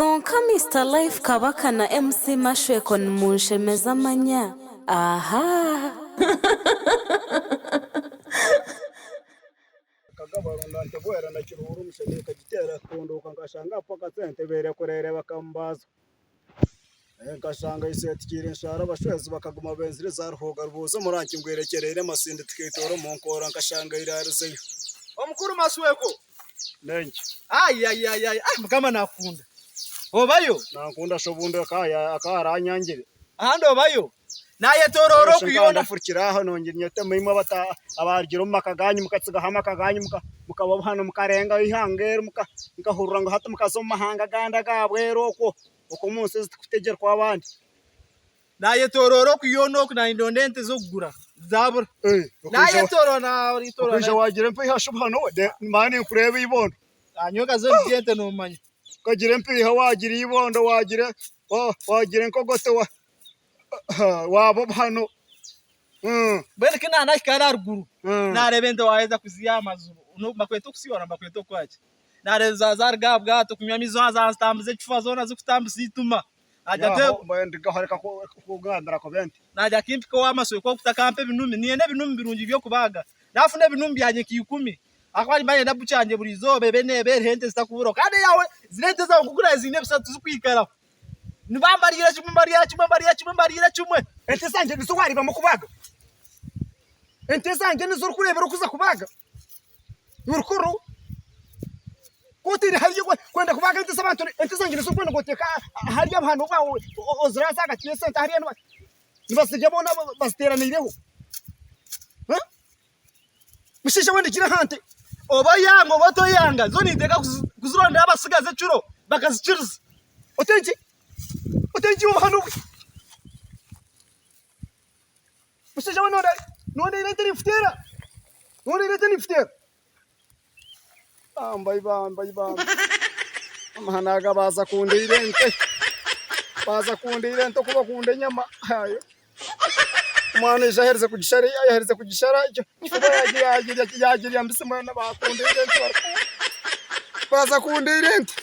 konka Mr Life Kabaka na MC Mashweko mu nshemeza amanya. Aha kagabarunda ntebwera ndakiruhura umusheni kagitera kunduka ngashanga apfa katsente bere kurere bakambaza ngashanga iseti kire nshara abashwezi bakaguma benzire za ruhoga rubuze muranki ngwerekerere masinde tikitoro mu nkora ngashanga irarizeyo omukuru Mashweko nenki mukama nakunda obayo nankunda shobundo akaranyangire ahandi obayo naye tororo kuyona furikira hano nginyete muyimo bata abargira makaganyi mukatsiga hama kaganyi mukaba hano mukarenga ihangere mukahurura ngo hato mukazo mahanga ganda gabwero uko munsi zikutegera kwa abandi naye tororo kuyona ko naindondente zo kugura zabura naye tororo kuje wagira mpe hashubano de mani kureba ibondo anyoka zo ngente no manya kagira mpe wagira ibondo wagira nkogote wabo hano bene kina nashikara ruguru narebende waheza kuziyamazu no makweto kusiona makweto kwaje nareza zarga bwato kunyamizo zazitambuze chifa zona zikutambuza ituma ajate ndiga hareka kugandara ko bente naja kimpiko w'Amashweko kutakampe binumi niene binumi birungi byo kubaga nafune binumi yanye kiyukumi akwari manye ndabucanje buri zobe bene hente zitakuburo kandi yawe zirente za kugura izine bisatu zikwikara nibambarira chimwe ente sanje niswari bamukubaga ente sanje nizuru kurebera kuza kubaga urukuru kutiri hariye kwenda kubaga ente sabantu ente sanje nizuru kwenda goteka hariye abantu bawe ozrasa gatiye sente hariye nibasije bona basteranireho mushisha wende kira hante oba yango bato yanga zoni ndeka kuzironda abasigaze curo bakaziciriza otenji hano mushisha wende none irete niftera bambai amahanaga baza kundira ente kuba kunde nyama hayo mwana yahereze kugishara icyo yagira mbise mwana bakundira ente baza kundira ente